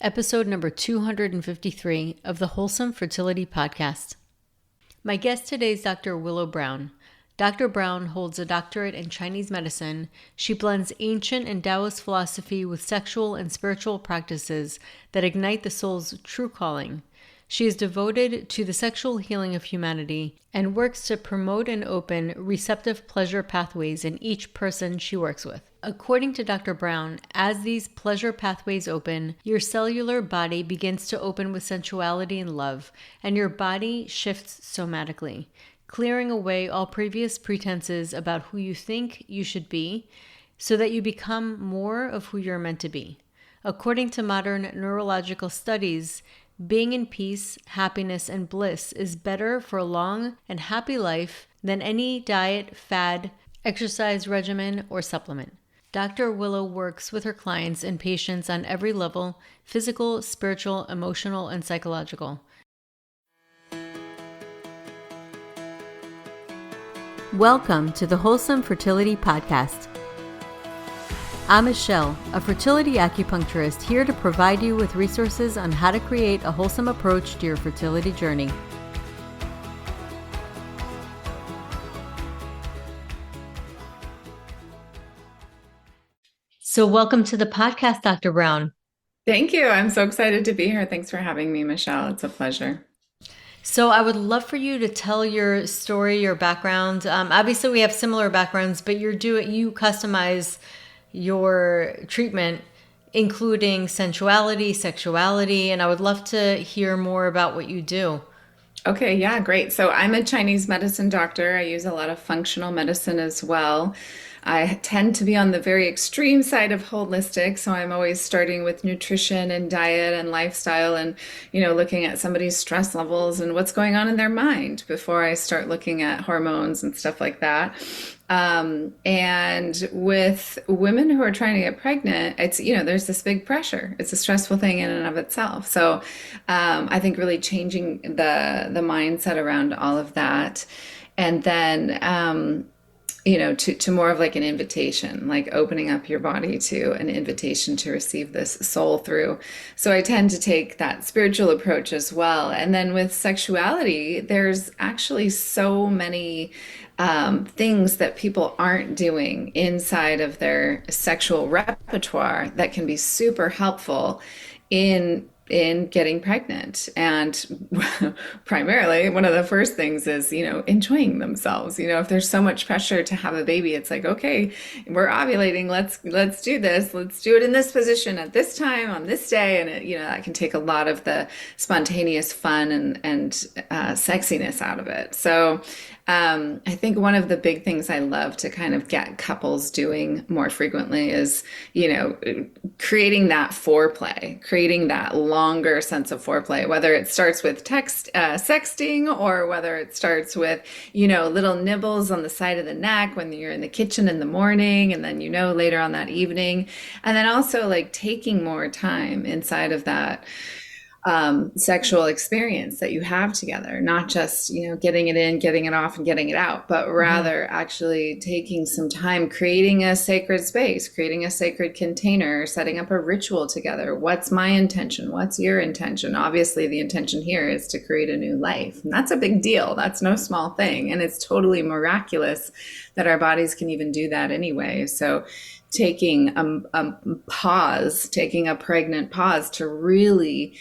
episode number 253 of the Wholesome Fertility Podcast. My guest today is Dr. Willow Brown. Dr. Brown holds a doctorate in Chinese medicine. She blends ancient and Taoist philosophy with sexual and spiritual practices that ignite the soul's true calling. She is devoted to the sexual healing of humanity and works to promote and open receptive pleasure pathways in each person she works with. According to Dr. Brown, as these pleasure pathways open, your cellular body begins to open with sensuality and love, and your body shifts somatically, clearing away all previous pretenses about who you think you should be, so that you become more of who you're meant to be. According to modern neurological studies, being in peace, happiness, and bliss is better for a long and happy life than any diet, fad, exercise regimen, or supplement. Dr. Willow works with her clients and patients on every level: physical, spiritual, emotional, and psychological. Welcome to the Wholesome Fertility Podcast. I'm Michelle, a fertility acupuncturist, here to provide you with resources on how to create a wholesome approach to your fertility journey. So welcome to the podcast, Dr. Brown. Thank you. I'm so excited to be here. Thanks for having me, Michelle. It's a pleasure. So I would love for you to tell your story, your background. Obviously, we have similar backgrounds, but you customize your treatment, including sensuality, sexuality, and I would love to hear more about what you do. Okay, yeah, great. So I'm a Chinese medicine doctor. I use a lot of functional medicine as well. I tend to be on the very extreme side of holistic, so I'm always starting with nutrition and diet and lifestyle and, looking at somebody's stress levels and what's going on in their mind before I start looking at hormones and stuff like that. And with women who are trying to get pregnant, it's, there's this big pressure. It's a stressful thing in and of itself. So, I think really changing the mindset around all of that. And then, to more of like an invitation, like opening up your body to an invitation to receive this soul through. So I tend to take that spiritual approach as well. And then with sexuality, there's actually so many things that people aren't doing inside of their sexual repertoire that can be super helpful in getting pregnant. And primarily, one of the first things is, enjoying themselves. If there's so much pressure to have a baby, it's like, okay, we're ovulating. Let's do this. Let's do it in this position at this time on this day. And that can take a lot of the spontaneous fun and sexiness out of it. So I think one of the big things I love to kind of get couples doing more frequently is, creating that foreplay, creating that longer sense of foreplay, whether it starts with sexting, or whether it starts with, little nibbles on the side of the neck when you're in the kitchen in the morning, and then, later on that evening. And then also like taking more time inside of that sexual experience that you have together, not just, getting it in, getting it off, and getting it out, but rather actually taking some time, creating a sacred space, creating a sacred container, setting up a ritual together. What's my intention? What's your intention? Obviously, the intention here is to create a new life. And that's a big deal. That's no small thing. And it's totally miraculous that our bodies can even do that anyway. So taking a pause, taking a pregnant pause to really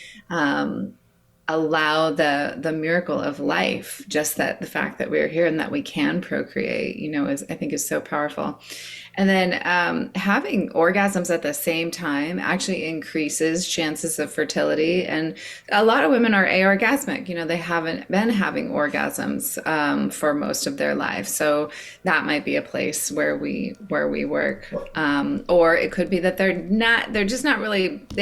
allow the miracle of life, just that the fact that we're here and that we can procreate, I think is so powerful. And then having orgasms at the same time actually increases chances of fertility. And a lot of women are aorgasmic. They haven't been having orgasms for most of their life. So that might be a place where we work. Or it could be that they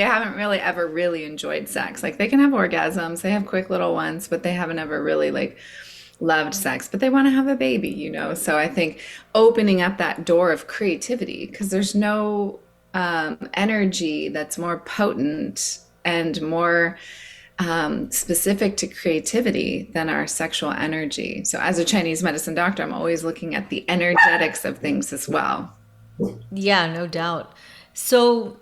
haven't really ever really enjoyed sex. Like they can have orgasms, they have quick little ones, but they haven't ever really loved sex, but they want to have a baby, So I think opening up that door of creativity, because there's no energy that's more potent and more specific to creativity than our sexual energy. So as a Chinese medicine doctor, I'm always looking at the energetics of things as well. Yeah, no doubt. So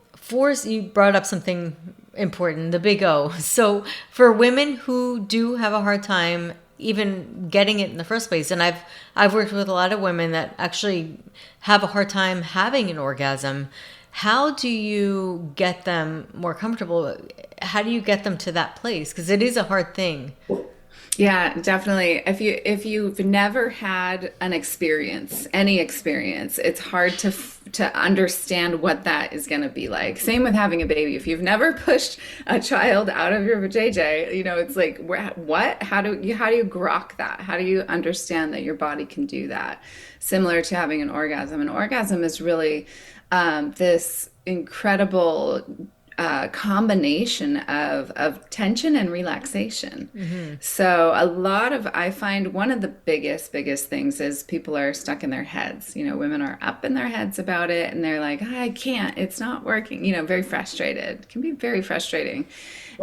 you brought up something important, the big O. So for women who do have a hard time even getting it in the first place, and I've worked with a lot of women that actually have a hard time having an orgasm. How do you get them more comfortable? How do you get them to that place? Because it is a hard thing. Yeah, definitely. If you've never had an experience, any experience, it's hard to understand what that is going to be like. Same with having a baby. If you've never pushed a child out of your vajayjay, it's like what? How do you grok that? How do you understand that your body can do that? Similar to having an orgasm. An orgasm is really this incredible combination of tension and relaxation. So I find one of the biggest things is people are stuck in their heads. Women are up in their heads about it and they're like, I can't, it's not working, very frustrated. It can be very frustrating.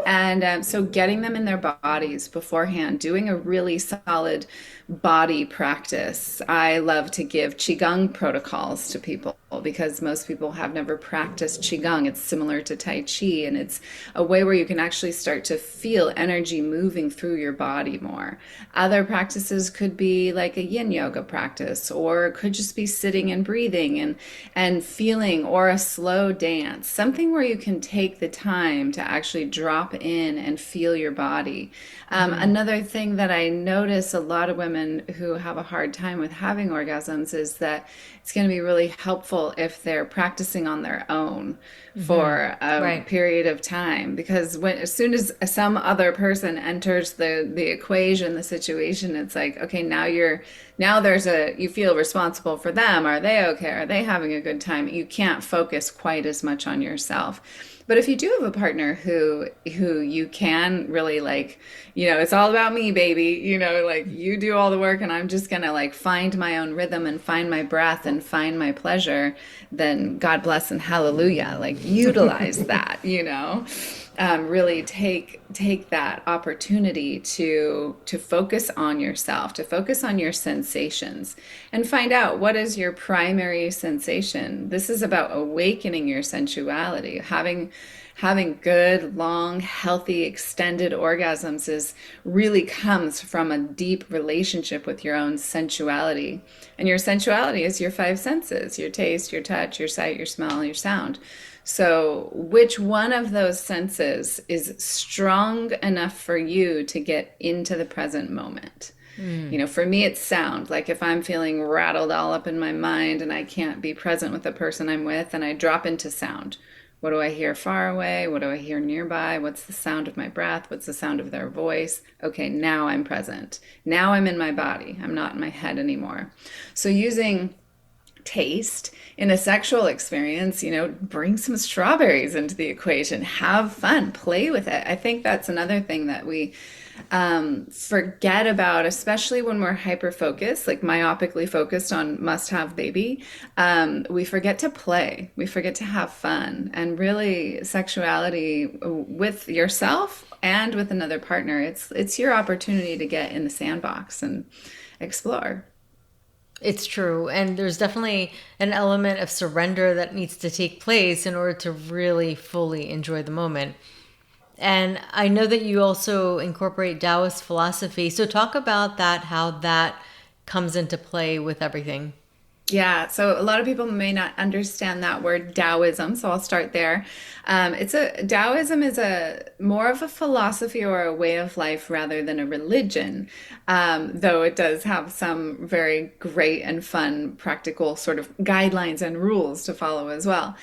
And so getting them in their bodies beforehand, doing a really solid body practice. I love to give Qigong protocols to people because most people have never practiced Qigong. It's similar to Tai Chi, and it's a way where you can actually start to feel energy moving through your body more. Other practices could be like a yin yoga practice, or it could just be sitting and breathing and feeling, or a slow dance, something where you can take the time to actually drop in and feel your body. Another thing that I notice a lot of women who have a hard time with having orgasms is that it's going to be really helpful if they're practicing on their own for a Right. period of time, because as soon as some other person enters the equation, the situation, it's like, okay, you feel responsible for them. Are they okay? Are they having a good time? You can't focus quite as much on yourself. But if you do have a partner who you can really like, it's all about me, baby, like you do all the work and I'm just gonna like find my own rhythm and find my breath and find my pleasure, then God bless and hallelujah. Like utilize that. Really take that opportunity to focus on yourself, to focus on your sensations, and find out what is your primary sensation. This is about awakening your sensuality. Having good, long, healthy, extended orgasms is really comes from a deep relationship with your own sensuality. And your sensuality is your five senses: your taste, your touch, your sight, your smell, your sound. So, which one of those senses is strong enough for you to get into the present moment? For me, it's sound. Like if I'm feeling rattled all up in my mind and I can't be present with the person I'm with, and I drop into sound. What do I hear far away? What do I hear nearby? What's the sound of my breath? What's the sound of their voice? Okay, now I'm present. Now I'm in my body. I'm not in my head anymore. So using taste in a sexual experience, bring some strawberries into the equation, have fun, play with it. I think that's another thing that we forget about, especially when we're hyper focused, like myopically focused on must have baby. We forget to play, we forget to have fun, and really sexuality with yourself and with another partner. It's your opportunity to get in the sandbox and explore. It's true. And there's definitely an element of surrender that needs to take place in order to really fully enjoy the moment. And I know that you also incorporate Taoist philosophy. So talk about that, how that comes into play with everything. Yeah, so a lot of people may not understand that word Taoism, so I'll start there. Taoism is a more of a philosophy or a way of life rather than a religion, though it does have some very great and fun practical sort of guidelines and rules to follow as well.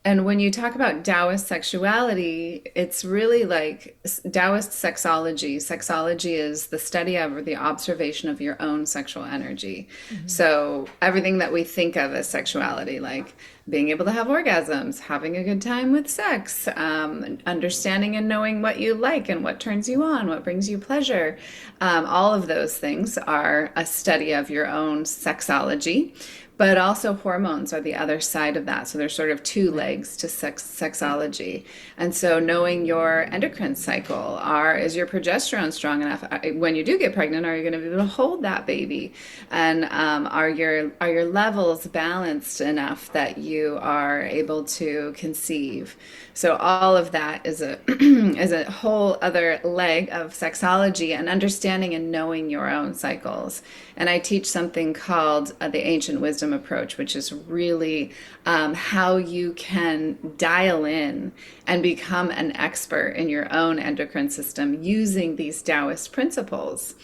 And when you talk about Taoist sexuality, it's really like Taoist sexology. Sexology is the study of or the observation of your own sexual energy. So everything that we think of as sexuality, like being able to have orgasms, having a good time with sex, understanding and knowing what you like and what turns you on, what brings you pleasure, all of those things are a study of your own sexology. But also hormones are the other side of that. So there's sort of two Right. legs to sexology. And so knowing your endocrine cycle, is your progesterone strong enough? When you do get pregnant, are you going to be able to hold that baby? And are your levels balanced enough that you are able to conceive? So all of that is a is a whole other leg of sexology and understanding and knowing your own cycles. And I teach something called the ancient wisdom approach, which is really how you can dial in and become an expert in your own endocrine system using these Taoist principles.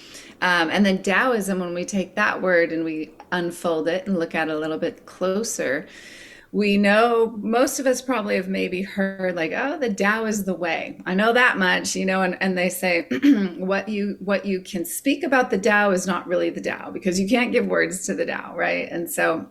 And then Taoism, when we take that word and we unfold it and look at it a little bit closer, we know most of us probably have maybe heard like, oh, the Tao is the way. I know that much, and they say what you can speak about the Tao is not really the Tao because you can't give words to the Tao, right? And so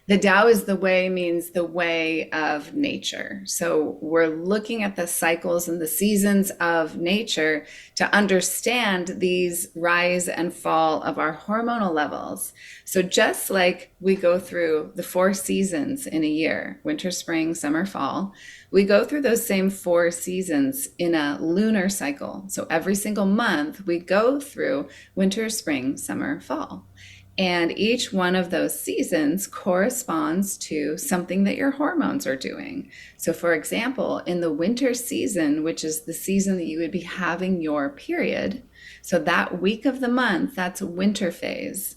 the Tao is the way means the way of nature. So we're looking at the cycles and the seasons of nature to understand these rise and fall of our hormonal levels. So just like we go through the 4 seasons in a year, winter, spring, summer, fall, we go through those same 4 seasons in a lunar cycle. So every single month we go through winter, spring, summer, fall. And each one of those seasons corresponds to something that your hormones are doing. So, for example, in the winter season, which is the season that you would be having your period, so that week of the month, that's winter phase.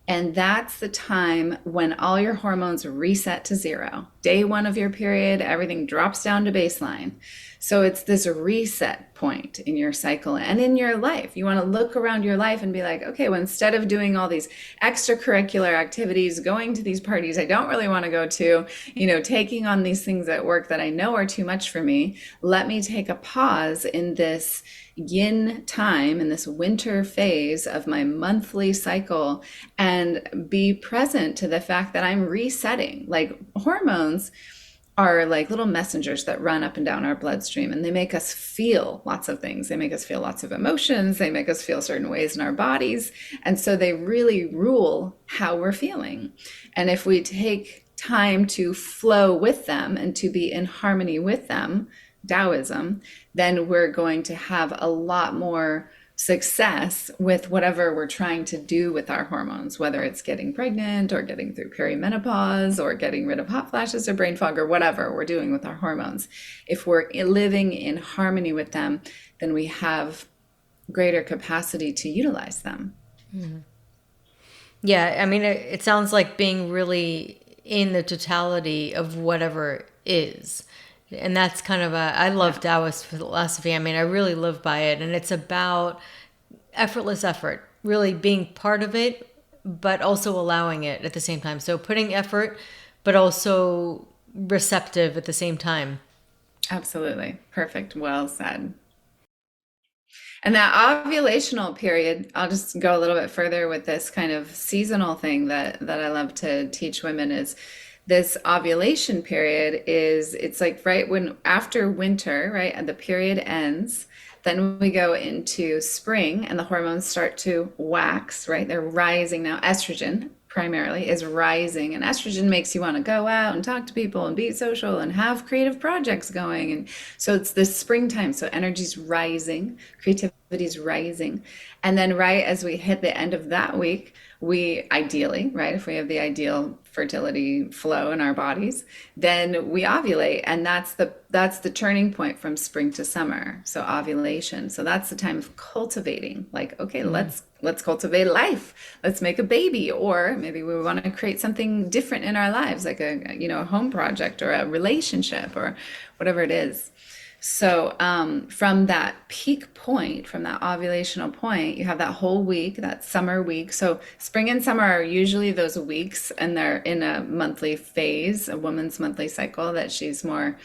And that's the time when all your hormones reset to zero. Day one of your period, everything drops down to baseline. So it's this reset point in your cycle and in your life. You want to look around your life and be like, okay, well, instead of doing all these extracurricular activities, going to these parties I don't really want to go to, taking on these things at work that I know are too much for me, let me take a pause in this yin time in this winter phase of my monthly cycle and be present to the fact that I'm resetting. Like hormones are like little messengers that run up and down our bloodstream and they make us feel lots of things. They make us feel lots of emotions. They make us feel certain ways in our bodies. And so they really rule how we're feeling. And if we take time to flow with them and to be in harmony with them, Taoism, then we're going to have a lot more success with whatever we're trying to do with our hormones, whether it's getting pregnant or getting through perimenopause or getting rid of hot flashes or brain fog or whatever we're doing with our hormones. If we're living in harmony with them, then we have greater capacity to utilize them. Yeah, I mean, it sounds like being really in the totality of whatever is. And that's kind of I love Taoist philosophy. I mean, I really live by it. And it's about effortless effort, really being part of it, but also allowing it at the same time. So putting effort, but also receptive at the same time. Absolutely. Perfect. Well said. And that ovulational period, I'll just go a little bit further with this kind of seasonal thing that I love to teach women is this ovulation period is it's like right when after winter, right, and the period ends, then we go into spring and the hormones start to wax, right? They're rising now. Estrogen primarily is rising, and estrogen makes you want to go out and talk to people and be social and have creative projects going. And so it's this springtime. So energy's rising, creativity's rising. And then right as we hit the end of that week, we ideally, right, if we have the ideal fertility flow in our bodies, then we ovulate, and that's the turning point from spring to summer. So ovulation. So that's the time of cultivating. Like, okay, let's cultivate life. Let's make a baby, or maybe we want to create something different in our lives, like a home project or a relationship or whatever it is. So from that peak point, from that ovulational point, you have that whole week, that summer week. So spring and summer are usually those weeks, and they're in a monthly phase, a woman's monthly cycle that she's more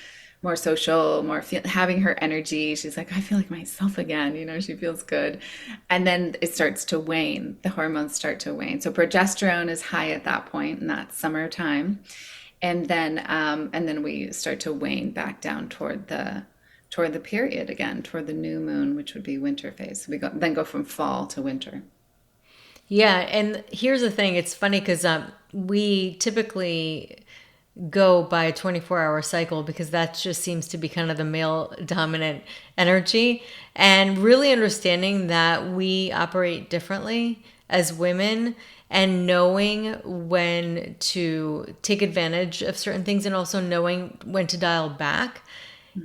social, having her energy. She's like, I feel like myself again. She feels good. And then it starts to wane. The hormones start to wane. So progesterone is high at that point in that summertime. And then we start to wane back down toward the period again, toward the new moon, which would be winter phase. Then go from fall to winter. Yeah, and here's the thing. It's funny because we typically go by a 24-hour cycle because that just seems to be kind of the male dominant energy. And really understanding that we operate differently as women and knowing when to take advantage of certain things and also knowing when to dial back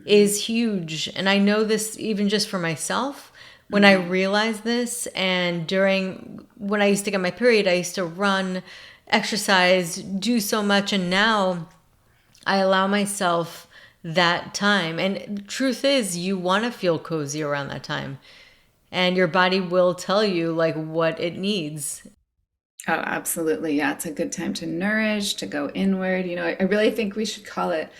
is huge. And I know this even just for myself. When I realized this, and when I used to get my period, I used to run, exercise, do so much, and now I allow myself that time. And the truth is, you want to feel cozy around that time, and your body will tell you like what it needs. Oh, absolutely. Yeah, it's a good time to nourish, to go inward. I really think we should call it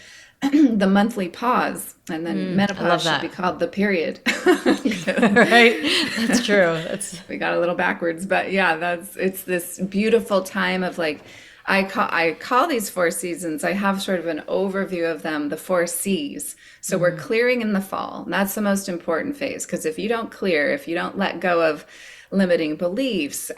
the monthly pause, and then I love menopause should be that. called the period. Right? That's true. That's We got a little backwards, but yeah, it's this beautiful time of like I call these four seasons. I have sort of an overview of them, the four C's. So we're clearing in the fall. And that's the most important phase because if you don't clear, if you don't let go of limiting beliefs,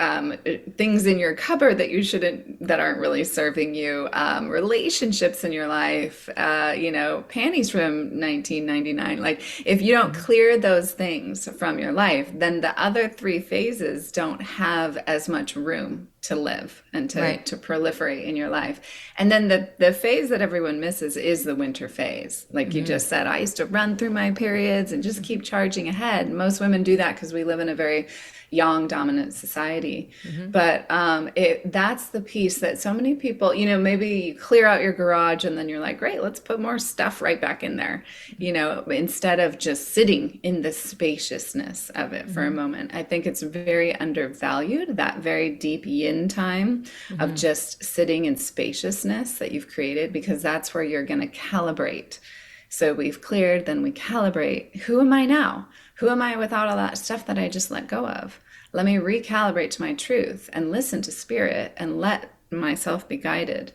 things in your cupboard that you shouldn't, that aren't really serving you, relationships in your life, panties from 1999. Like if you don't clear those things from your life, then the other three phases don't have as much room to live and to, right. to proliferate in your life. And then the phase that everyone misses is the winter phase. Like you just said, I used to run through my periods and just keep charging ahead. Most women do that because we live in a very yang dominant society. But that's the piece that so many people, maybe you clear out your garage and then you're like, great, let's put more stuff right back in there, instead of just sitting in the spaciousness of it for a moment. I think it's very undervalued, that very deep yin time of just sitting in spaciousness that you've created, because that's where you're going to calibrate. So we've cleared, then we calibrate. Who am I now? Who am I without all that stuff that I just let go of? Let me recalibrate to my truth and listen to spirit and let myself be guided.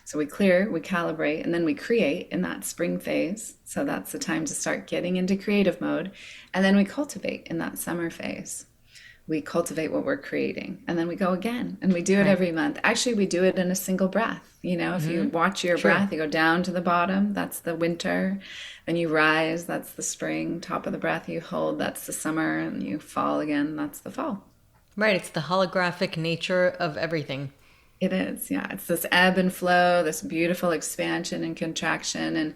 So we clear, we calibrate, and then we create in that spring phase. So that's the time to start getting into creative mode. And then we cultivate in that summer phase. We cultivate what we're creating, and then we go again, and we do it Right. every month. Actually, we do it in a single breath. If you watch your True. breath, you go down to the bottom, that's the winter. Then you rise, that's the spring. Top of the breath you hold, that's the summer. And you fall again, that's the fall. Right. It's the holographic nature of everything. It is, yeah. It's this ebb and flow, this beautiful expansion and contraction,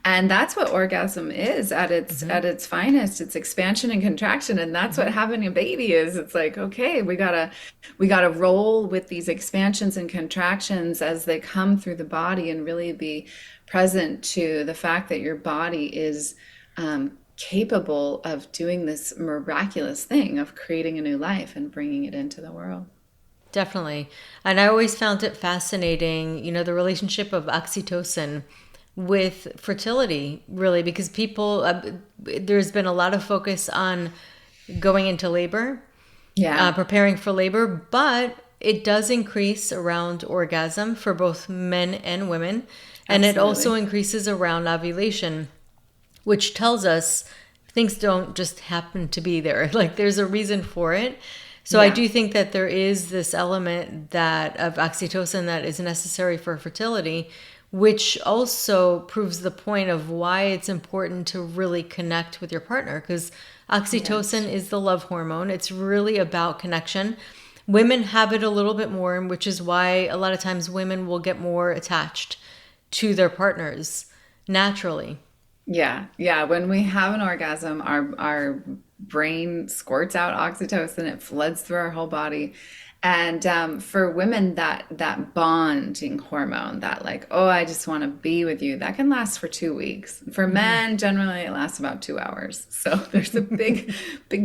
and that's what orgasm is at its finest. It's expansion and contraction, and that's what having a baby is. It's like, okay, we gotta roll with these expansions and contractions as they come through the body, and really be present to the fact that your body is capable of doing this miraculous thing of creating a new life and bringing it into the world. Definitely. And I always found it fascinating, the relationship of oxytocin with fertility, really, because there's been a lot of focus on going into labor, Yeah, preparing for labor, but it does increase around orgasm for both men and women. And it also absolutely. increases around ovulation, which tells us things don't just happen to be there. Like there's a reason for it. So I Yeah. do think that there is this element that of oxytocin that is necessary for fertility, which also proves the point of why it's important to really connect with your partner, because oxytocin Yes. is the love hormone. It's really about connection. Women have it a little bit more, which is why a lot of times women will get more attached to their partners naturally. Yeah, yeah. When we have an orgasm, our brain squirts out oxytocin. It floods through our whole body. And for women, that bonding hormone, that like, oh, I just want to be with you, that can last for 2 weeks. For men, generally, it lasts about 2 hours. So there's a big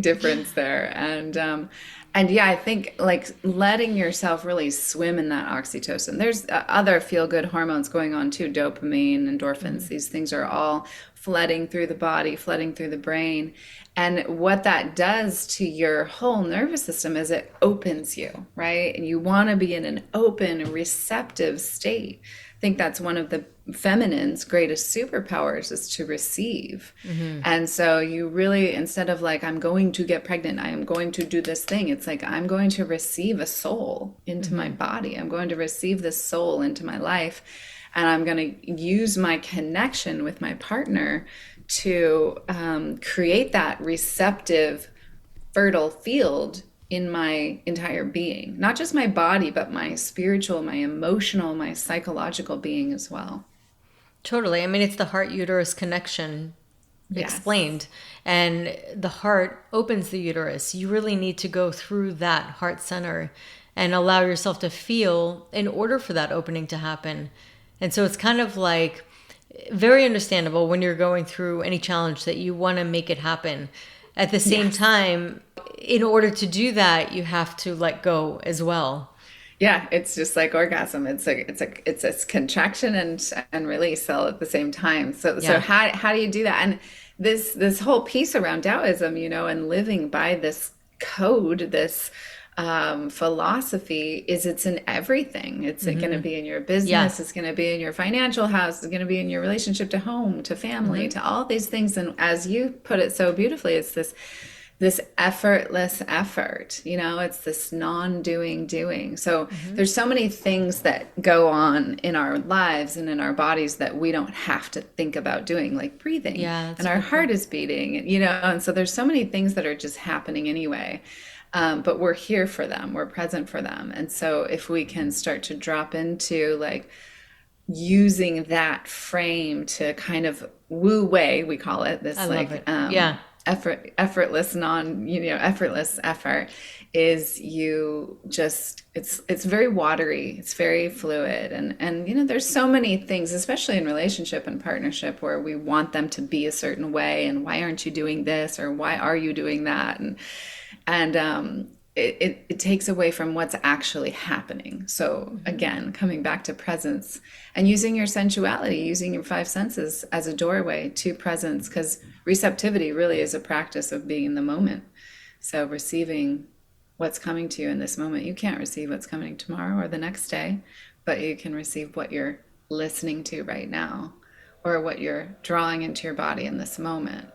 difference there. And yeah, I think like letting yourself really swim in that oxytocin. There's other feel good hormones going on too, dopamine, endorphins. These things are all flooding through the body, flooding through the brain. And what that does to your whole nervous system is it opens you, right? And you want to be in an open, receptive state. I think that's one of the feminine's greatest superpowers is to receive. And so you really, instead of like, I'm going to get pregnant, I am going to do this thing, it's like, I'm going to receive a soul into my body. I'm going to receive this soul into my life. And I'm going to use my connection with my partner to create that receptive, fertile field in my entire being, not just my body, but my spiritual, my emotional, my psychological being as well. Totally. I mean, it's the heart uterus connection Yes. explained, and the heart opens the uterus. You really need to go through that heart center and allow yourself to feel in order for that opening to happen. And so it's kind of like very understandable when you're going through any challenge that you want to make it happen. At the same Yes. time, in order to do that, you have to let go as well. Yeah, it's just like orgasm. It's a contraction and release all at the same time. So Yeah. how do you do that? And this whole piece around Taoism, and living by this code, this philosophy, is it's in everything. It's going to be in your Yeah. business. It's going to be in your financial house. It's going to be in your relationship to home, to family, to all these things. And as you put it so beautifully, it's this effortless effort, it's this non-doing doing. So there's so many things that go on in our lives and in our bodies that we don't have to think about doing, like breathing, Yeah, that's and a our good point. heart is beating, and so there's so many things that are just happening anyway. But we're here for them, we're present for them. And so if we can start to drop into like using that frame to kind of woo way, we call it I this, love like it. Yeah. effortless effortless effort, is you just, it's very watery, it's very fluid. And there's so many things, especially in relationship and partnership, where we want them to be a certain way, and why aren't you doing this, or why are you doing that, and it takes away from what's actually happening. So again, coming back to presence and using your sensuality, using your five senses as a doorway to presence, because receptivity really is a practice of being in the moment. So receiving what's coming to you in this moment. You can't receive what's coming tomorrow or the next day, but you can receive what you're listening to right now, or what you're drawing into your body in this moment.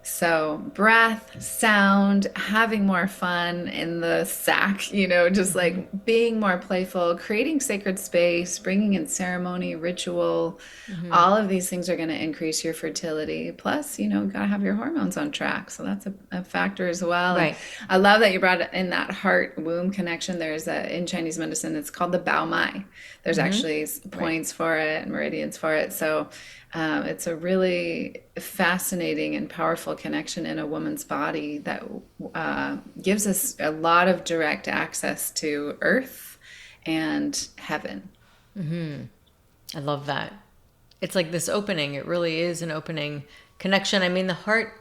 So, breath, sound, having more fun in the sack, just like being more playful, creating sacred space, bringing in ceremony, ritual. All of these things are going to increase your fertility. Plus, got to have your hormones on track. So, that's a factor as well. And Right. I love that you brought in that heart womb connection. In Chinese medicine, it's called the Bao Mai. There's actually Right. points for it and meridians for it. So, it's a really fascinating and powerful connection in a woman's body that gives us a lot of direct access to earth and heaven. I love that. It's like this opening. It really is an opening connection. I mean, the heart,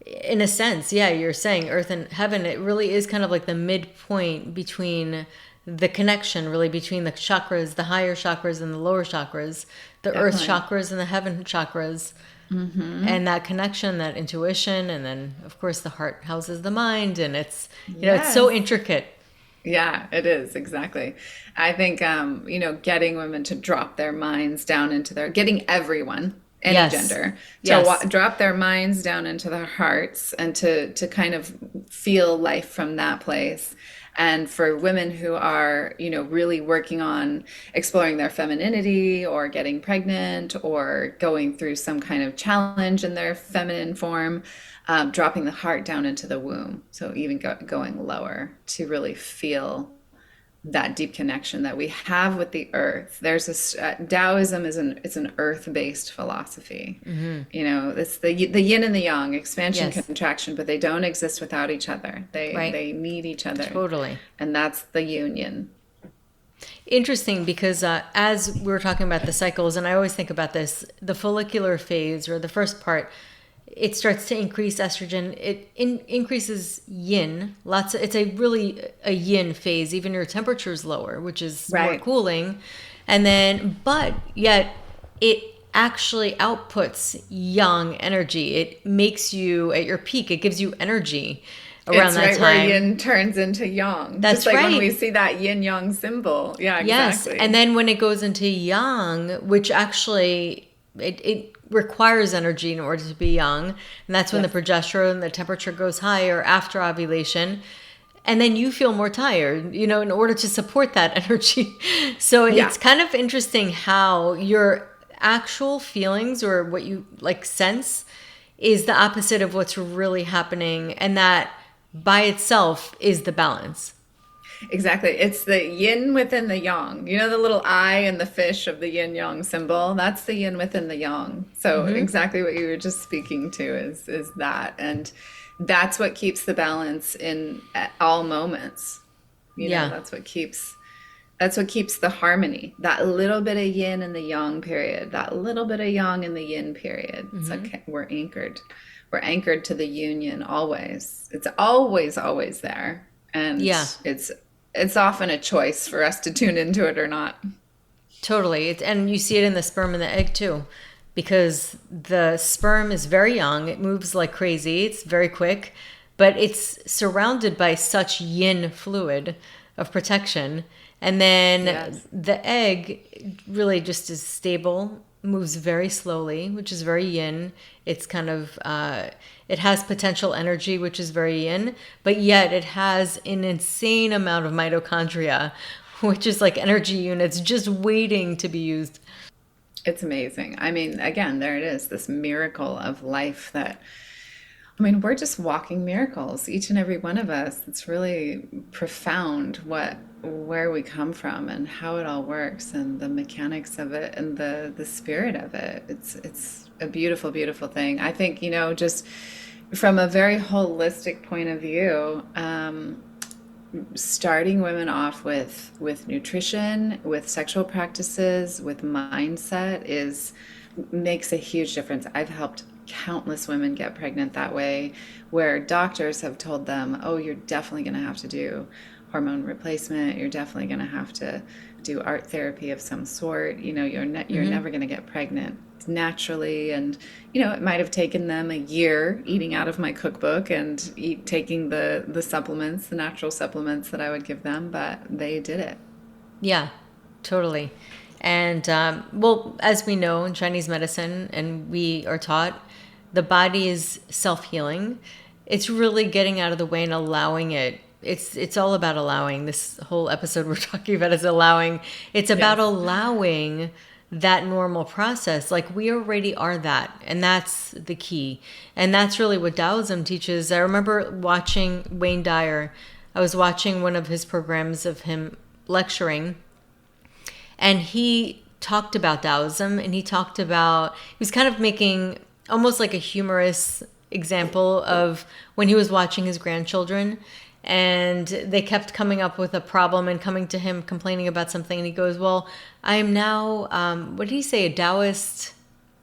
in a sense, yeah, you're saying earth and heaven, it really is kind of like the midpoint between the connection, really, between the chakras, the higher chakras and the lower chakras, the earth Definitely. chakras and the heaven chakras. And that connection, that intuition, and then, of course, the heart houses the mind. And it's so Yes. intricate. Yeah, it is, exactly. I think getting women to drop their minds down into getting everyone, any Yes. gender, to Yes. drop their minds down into their hearts, and to kind of feel life from that place. And for women who are, really working on exploring their femininity, or getting pregnant, or going through some kind of challenge in their feminine form, dropping the heart down into the womb. So even going lower to really feel that deep connection that we have with the earth. There's this Taoism is an earth-based philosophy. It's the yin and the yang, expansion, Yes. contraction, but they don't exist without each other. They Right. they need each other, Totally. and that's the union. Interesting, because as we were talking about the cycles, and I always think about this, the follicular phase, or the first part, it starts to increase estrogen. It increases yin. It's a yin phase. Even your temperature is lower, which is more Right. cooling. And then, but yet it actually outputs yang energy. It makes you at your peak. It gives you energy. around It's that right where time. yin turns into yang. Just That's like when we right. see that yin yang symbol. Yeah, Yes. And exactly. then when it goes into yang, which actually it requires energy in order to be young, and that's when the Yes. progesterone, the temperature goes higher after ovulation. And then you feel more tired, in order to support that energy. So Yeah. it's kind of interesting how your actual feelings or what you like sense is the opposite of what's really happening. And that by itself is the balance. Exactly. It's the yin within the yang. You know the little eye and the fish of the yin yang symbol? That's the yin within the yang. So exactly what you were just speaking to is that. And that's what keeps the balance in at all moments. You know, Yeah. that's what keeps the harmony. That little bit of yin in the yang period, that little bit of yang in the yin period. It's okay. We're anchored. We're anchored to the union always. It's always, always there. And Yeah. it's often a choice for us to tune into it or not. Totally. And you see it in the sperm and the egg too, because the sperm is very young. It moves like crazy. It's very quick, but it's surrounded by such yin fluid of protection. And then Yes. the egg really just is stable, moves very slowly, which is very yin. It's kind of, it has potential energy, which is very yin, but yet it has an insane amount of mitochondria, which is like energy units just waiting to be used. It's amazing. I mean, again, there it is, this miracle of life that I mean, we're just walking miracles, each and every one of us. It's really profound where we come from and how it all works and the mechanics of it and the spirit of it. It's a beautiful, beautiful thing. I think, just from a very holistic point of view, starting women off with nutrition, with sexual practices, with mindset is makes a huge difference. I've helped countless women get pregnant that way, where doctors have told them, "Oh, you're definitely going to have to do hormone replacement. You're definitely going to have to do art therapy of some sort. You're never going to get pregnant naturally." And it might have taken them a year eating out of my cookbook and taking the supplements, the natural supplements that I would give them, but they did it. Yeah, totally. And well, as we know in Chinese medicine, and we are taught, the body is self healing. It's really getting out of the way and allowing it. It's all about allowing. This whole episode we're talking about is allowing. It's about Yes. allowing that normal process. Like we already are that, and that's the key. And that's really what Taoism teaches. I remember watching Wayne Dyer. I was watching one of his programs of him lecturing, and he talked about Taoism, and he was kind of making almost like a humorous example of when he was watching his grandchildren and they kept coming up with a problem and coming to him complaining about something. And he goes, well, I am now, what did he say, a Taoist,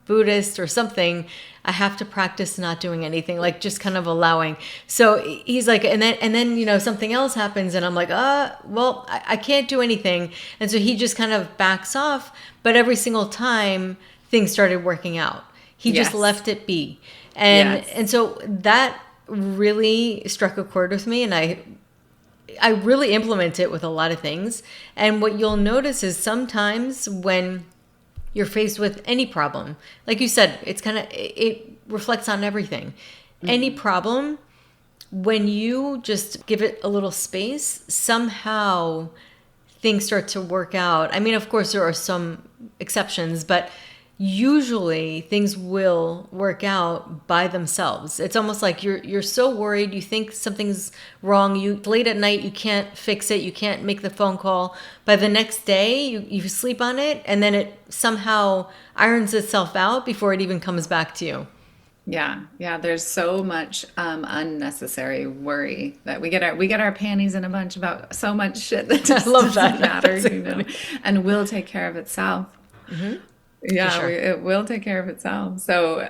Buddhist or something. I have to practice not doing anything, like just kind of allowing. So he's like, and then something else happens, and I'm like, well, I can't do anything, and so he just kind of backs off. But every single time, things started working out. He just Yes. left it be, and Yes. and so that really struck a chord with me, and I really implement it with a lot of things. And what you'll notice is sometimes when you're faced with any problem, like you said, it reflects on everything. Any problem, when you just give it a little space, somehow things start to work out. I mean, of course, there are some exceptions, but usually things will work out by themselves. It's almost like you're so worried, you think something's wrong, you late at night, you can't fix it, you can't make the phone call. By the next day, you sleep on it, and then it somehow irons itself out before it even comes back to you. Yeah, yeah. There's so much unnecessary worry that we get our panties in a bunch about so much shit that I just love doesn't that. matter, That's so funny. and will take care of itself. For Yeah, sure. it will take care of itself. So,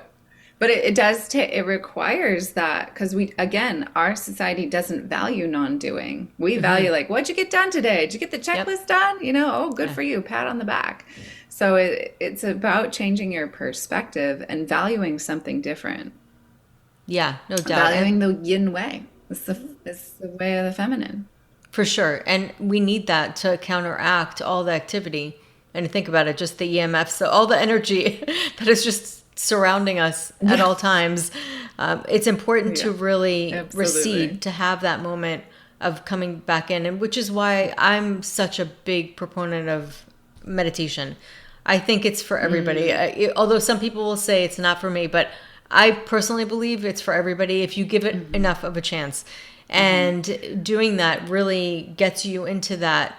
but it does take, it requires that because again, our society doesn't value non-doing. We value like, what'd you get done today? Did you get the Yep. checklist done? Oh, good Yeah. for you, pat on the back. So it's about changing your perspective and valuing something different, Yeah, no doubt. And valuing the yin way, It's the way of the feminine. For sure. And we need that to counteract all the activity. And think about it, just the EMFs, so all the energy that is just surrounding us at Yeah. all times. It's important to Yeah, really absolutely. recede, to have that moment of coming back in. And which is why I'm such a big proponent of meditation. I think it's for everybody. Although some people will say it's not for me, but I personally believe it's for everybody if you give it enough of a chance. And doing that really gets you into that,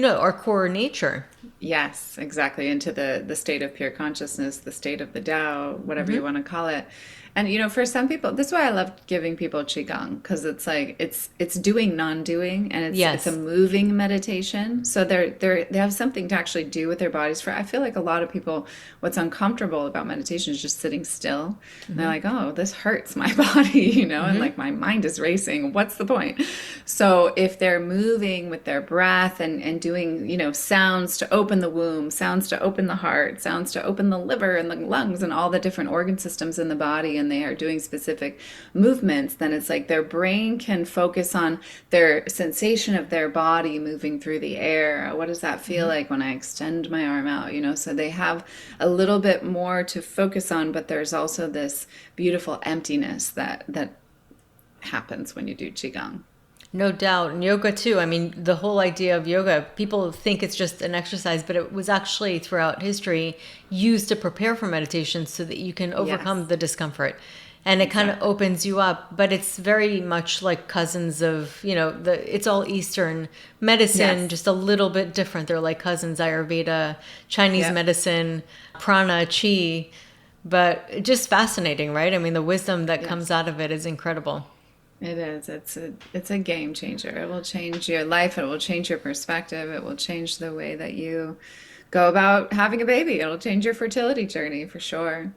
our core nature. Yes, exactly. Into the state of pure consciousness, the state of the Tao, whatever you want to call it. And for some people, this is why I love giving people qigong, because it's like it's doing non-doing, and it's a Yes. moving meditation. So they have something to actually do with their bodies. For I feel like a lot of people, what's uncomfortable about meditation is just sitting still. And they're like, oh, this hurts my body, and like my mind is racing. What's the point? So if they're moving with their breath and doing, sounds to open the womb, sounds to open the heart, sounds to open the liver and the lungs and all the different organ systems in the body, and they are doing specific movements, then it's like their brain can focus on their sensation of their body moving through the air. What does that feel like when I extend my arm out? So they have a little bit more to focus on, but there's also this beautiful emptiness that happens when you do qigong. No doubt. And yoga too. I mean, the whole idea of yoga, people think it's just an exercise, but it was actually throughout history used to prepare for meditation so that you can Yes, overcome the discomfort. And it kind of exactly. opens you up, but it's very much like cousins of, it's all Eastern medicine, Yes. just a little bit different. They're like cousins, Ayurveda, Chinese Yep. medicine, prana, chi, but just fascinating, right? I mean, the wisdom that comes Yes. out of it is incredible. It is. It's a game changer. It will change your life. It will change your perspective. It will change the way that you go about having a baby. It'll change your fertility journey for sure.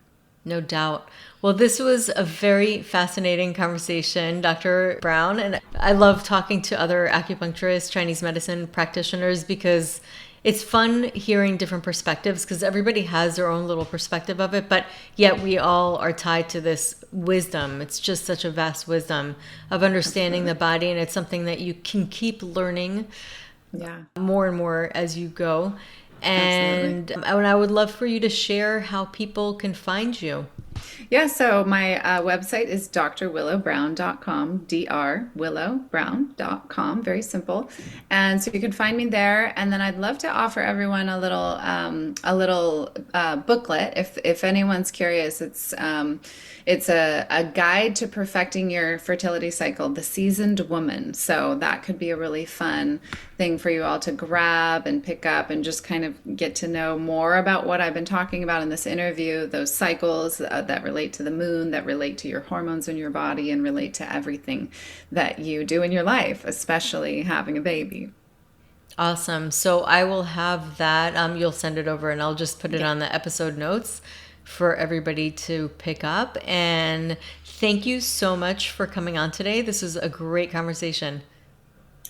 No doubt. Well, this was a very fascinating conversation, Dr. Brown. And I love talking to other acupuncturists, Chinese medicine practitioners, because it's fun hearing different perspectives because everybody has their own little perspective of it. But yet we all are tied to this wisdom. It's just such a vast wisdom of understanding the Absolutely. body. And it's something that you can keep learning Yeah, more and more as you go. absolutely. And I would love for you to share how people can find you. Yeah, so my website is drwillowbrown.com, drwillowbrown.com, very simple. And so you can find me there. And then I'd love to offer everyone a little booklet if anyone's curious. It's a guide to perfecting your fertility cycle, The Seasoned Woman. So that could be a really fun thing for you all to grab and pick up and just kind of get to know more about what I've been talking about in this interview, those cycles that relate to the moon, that relate to your hormones in your body, and relate to everything that you do in your life, especially having a baby. Awesome. So I will have that. You'll send it over and I'll just put it Yeah. on the episode notes for everybody to pick up. And thank you so much for coming on today. This was a great conversation.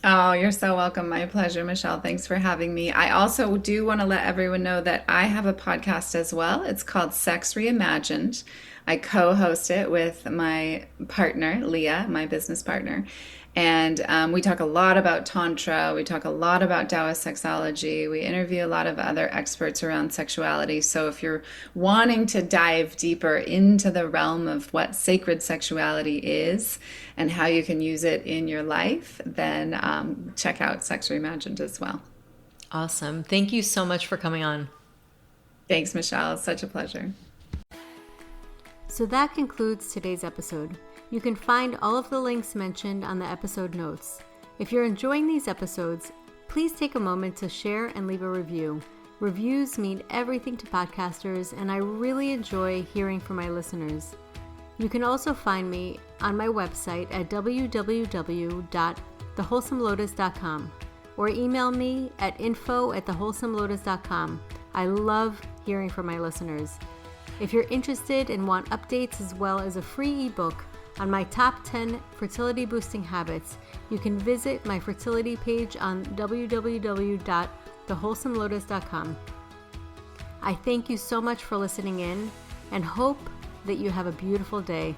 Oh, you're so welcome. My pleasure, Michelle. Thanks for having me. I also do want to let everyone know that I have a podcast as well. It's called Sex Reimagined. I co-host it with my partner, Leah, my business partner. And we talk a lot about Tantra. We talk a lot about Taoist sexology. We interview a lot of other experts around sexuality. So if you're wanting to dive deeper into the realm of what sacred sexuality is and how you can use it in your life, then check out Sex Reimagined as well. Awesome. Thank you so much for coming on. Thanks, Michelle. It's such a pleasure. So that concludes today's episode. You can find all of the links mentioned on the episode notes. If you're enjoying these episodes, please take a moment to share and leave a review. Reviews mean everything to podcasters, and I really enjoy hearing from my listeners. You can also find me on my website at www.thewholesomelotus.com or email me at info@thewholesomelotus.com. I love hearing from my listeners. If you're interested and want updates as well as a free ebook on my top 10 fertility boosting habits, you can visit my fertility page on www.thewholesomelotus.com. I thank you so much for listening in and hope that you have a beautiful day.